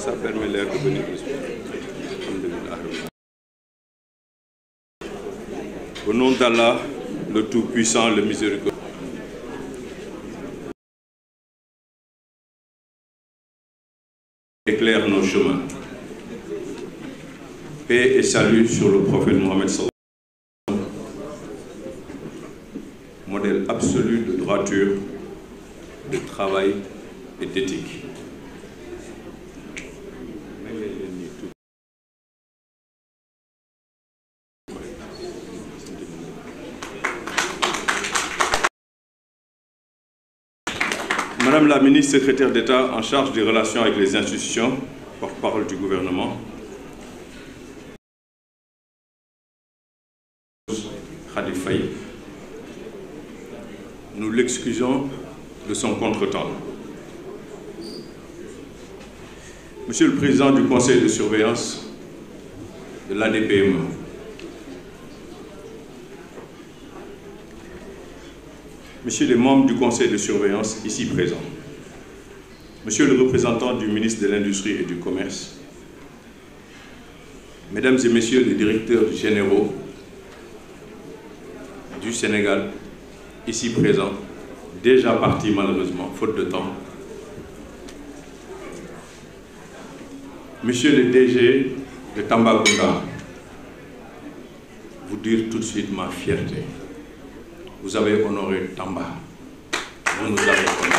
Ça permet l'air de venir au nom d'Allah, le Tout-Puissant, le Miséricordieux. Éclaire nos chemins. Paix et salut sur le prophète Mohammed sallallahu alayhi wa sallam, modèle absolu de droiture, de travail et d'éthique. Madame la ministre secrétaire d'État en charge des relations avec les institutions, porte-parole du gouvernement, Khady Faye, nous l'excusons de son contretemps. Monsieur le Président du Conseil de surveillance de l'ADPME, Messieurs les membres du Conseil de surveillance ici présents, Monsieur le représentant du ministre de l'Industrie et du Commerce, Mesdames et Messieurs les directeurs généraux du Sénégal, ici présents, déjà partis malheureusement, faute de temps, Monsieur le DG de Tambacounda, vous dire tout de suite ma fierté. Vous avez honoré Tamba. Vous nous avez honoré.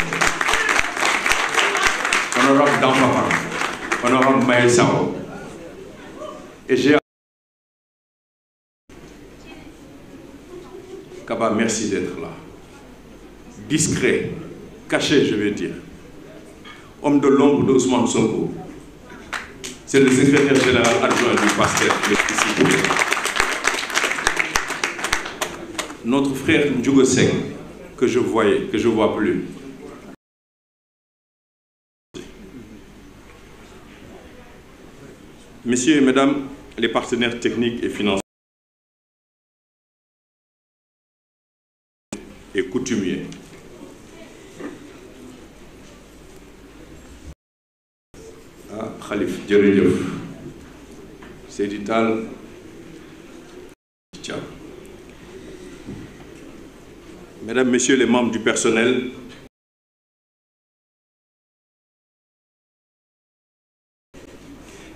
Honorable Dampapa, honorable Maël Sao. Et j'ai... Kaba, merci d'être là. Discret, caché, je vais dire. Homme de l'ombre de Ousmane Sonko. C'est le secrétaire général adjoint du PASTEF ici. Notre frère Ndjougo Seng, que je voyais, que je ne vois plus. Messieurs et Mesdames, les partenaires techniques et financiers et coutumiers, Khalif Djeridjev, Sédital, Mesdames, Messieurs les membres du personnel,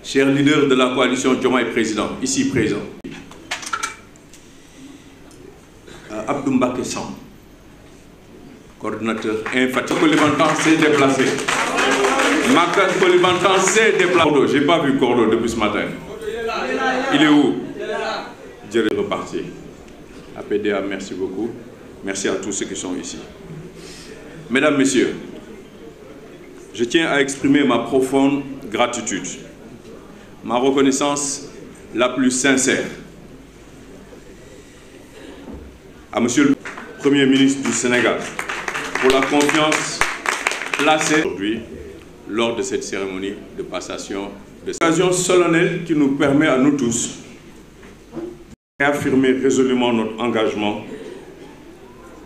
chers leaders de la coalition Diomaye Président, ici présents, Abdou Mbacké Sam, coordonnateur infatigable. Kolibantan s'est déplacé. Makan Kolibantan s'est déplacé. Je n'ai pas vu Cordo depuis ce matin. Il est où? Je vais repartir. APDA, merci beaucoup. Merci à tous ceux qui sont ici. Mesdames, Messieurs, je tiens à exprimer ma profonde gratitude, ma reconnaissance la plus sincère à Monsieur le Premier ministre du Sénégal pour la confiance placée aujourd'hui lors de cette cérémonie de passation de cette occasion solennelle qui nous permet à nous tous de réaffirmer résolument notre engagement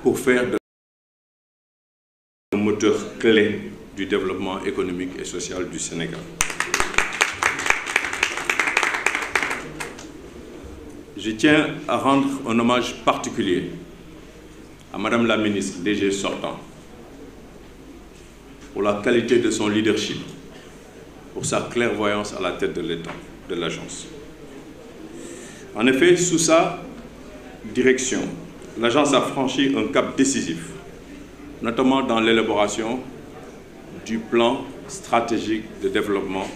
pour faire un moteur clé du développement économique et social du Sénégal. Je tiens à rendre un hommage particulier à Madame la ministre DG sortant pour la qualité de son leadership, pour sa clairvoyance à la tête de l'État, de l'agence. En effet, sous sa direction, l'agence a franchi un cap décisif, notamment dans l'élaboration du plan stratégique de développement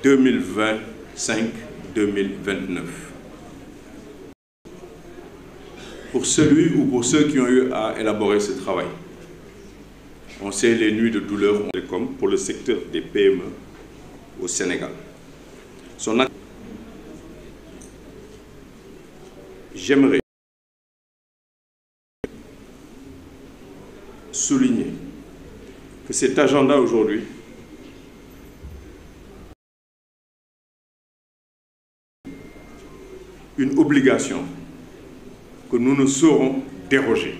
2025-2029. Pour celui ou pour ceux qui ont eu à élaborer ce travail, on sait les nuits de douleur comme pour le secteur des PME au Sénégal. J'aimerais souligner que cet agenda aujourd'hui une obligation que nous ne saurons déroger.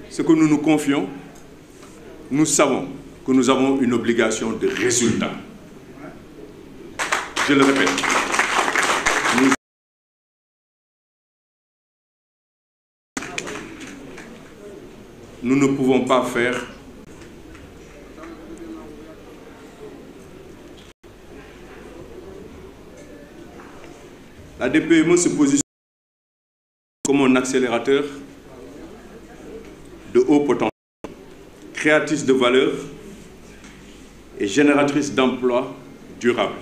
Ce que nous nous confions, nous savons que nous avons une obligation de résultat. Je le répète. Nous ne pouvons pas faire la DPME se positionne comme un accélérateur de haut potentiel, créatrice de valeur et génératrice d'emplois durables.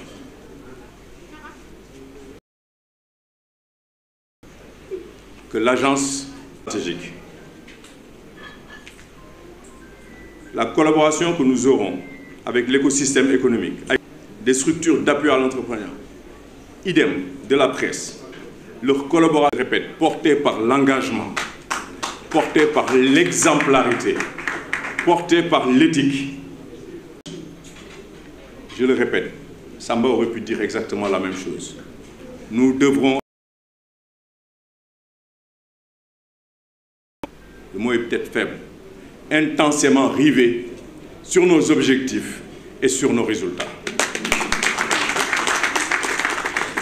Que l'agence stratégique, la collaboration que nous aurons avec l'écosystème économique, avec des structures d'appui à l'entrepreneuriat, idem de la presse, leur collaboration, répète, portée par l'engagement, portée par l'exemplarité, portée par l'éthique. Je le répète, Samba aurait pu dire exactement la même chose. Nous devrons, le mot est peut-être faible, intensément rivés sur nos objectifs et sur nos résultats.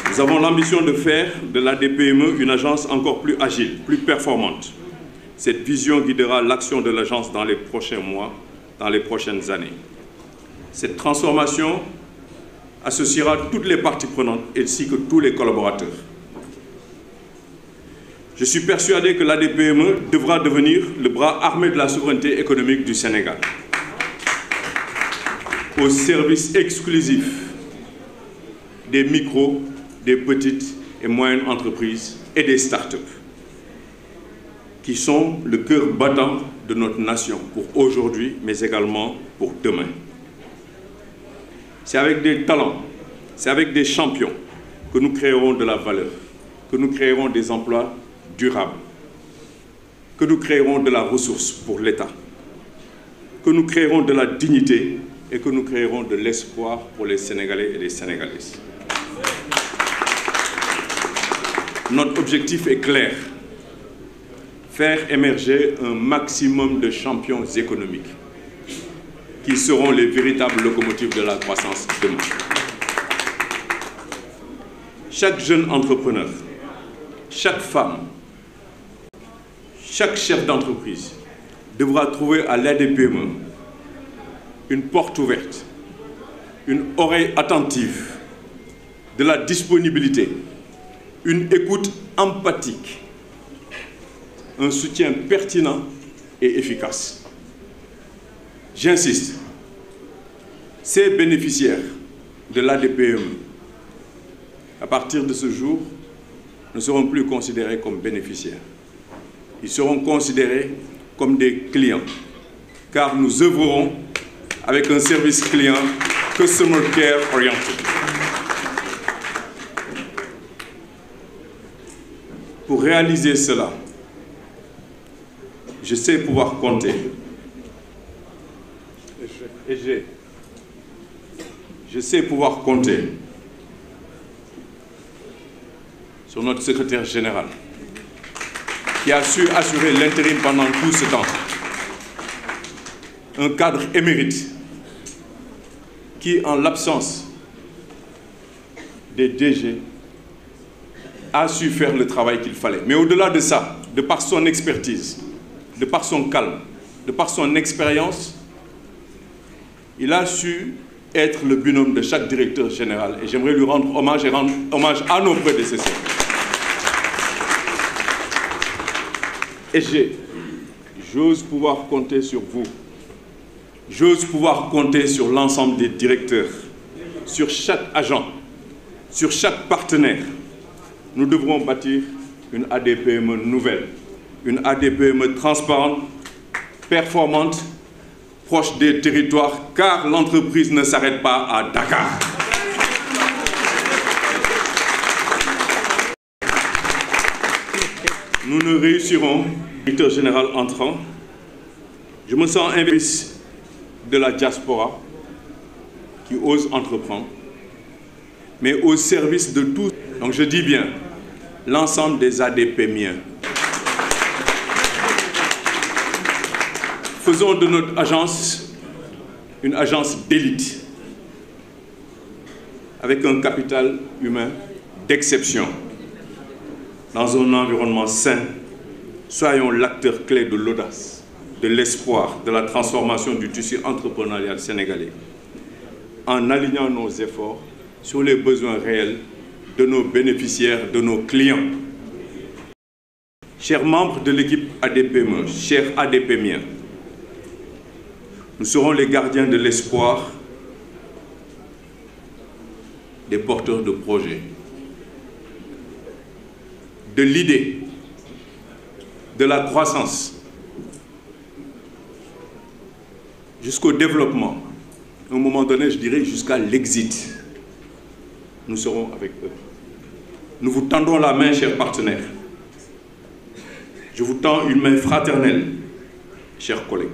Nous avons l'ambition de faire de la DPME une agence encore plus agile, plus performante. Cette vision guidera l'action de l'agence dans les prochains mois, dans les prochaines années. Cette transformation associera toutes les parties prenantes ainsi que tous les collaborateurs. Je suis persuadé que la DPME devra devenir le bras armé de la souveraineté économique du Sénégal, au service exclusif des micros, des petites et moyennes entreprises et des start-up, qui sont le cœur battant de notre nation pour aujourd'hui, mais également pour demain. C'est avec des talents, c'est avec des champions que nous créerons de la valeur, que nous créerons des emplois durables, que nous créerons de la ressource pour l'État, que nous créerons de la dignité et que nous créerons de l'espoir pour les Sénégalais et les Sénégalaises. Notre objectif est clair, faire émerger un maximum de champions économiques qui seront les véritables locomotives de la croissance demain. Chaque jeune entrepreneur, chaque femme, chaque chef d'entreprise devra trouver à l'ADPME une porte ouverte, une oreille attentive, de la disponibilité, une écoute empathique, un soutien pertinent et efficace. J'insiste, ces bénéficiaires de l'ADPME, à partir de ce jour, ne seront plus considérés comme bénéficiaires. Ils seront considérés comme des clients, car nous œuvrerons avec un service client Customer Care orienté. Pour réaliser cela, je sais pouvoir compter. Je sais pouvoir compter sur notre secrétaire général, qui a su assurer l'intérim pendant tout ce temps. Un cadre émérite qui, en l'absence des DG, a su faire le travail qu'il fallait. Mais au-delà de ça, de par son expertise, de par son calme, de par son expérience, il a su être le binôme de chaque directeur général. Et j'aimerais lui rendre hommage et rendre hommage à nos prédécesseurs. Et j'ose pouvoir compter sur vous. J'ose pouvoir compter sur l'ensemble des directeurs, sur chaque agent, sur chaque partenaire. Nous devrons bâtir une ADPME nouvelle, une ADPME transparente, performante, proche des territoires, car l'entreprise ne s'arrête pas à Dakar. Nous ne réussirons, directeur général entrant, je me sens investi de la diaspora qui ose entreprendre, mais au service de tous. Donc je dis bien, l'ensemble des ADPMiens. Faisons de notre agence une agence d'élite avec un capital humain d'exception. Dans un environnement sain, soyons l'acteur clé de l'audace, de l'espoir, de la transformation du tissu entrepreneurial sénégalais, en alignant nos efforts sur les besoins réels de nos bénéficiaires, de nos clients. Chers membres de l'équipe ADPME, chers ADPMiens, nous serons les gardiens de l'espoir des porteurs de projets, de l'idée, de la croissance, jusqu'au développement. À un moment donné, je dirais jusqu'à l'exit. Nous serons avec eux. Nous vous tendons la main, chers partenaires. Je vous tends une main fraternelle, chers collègues.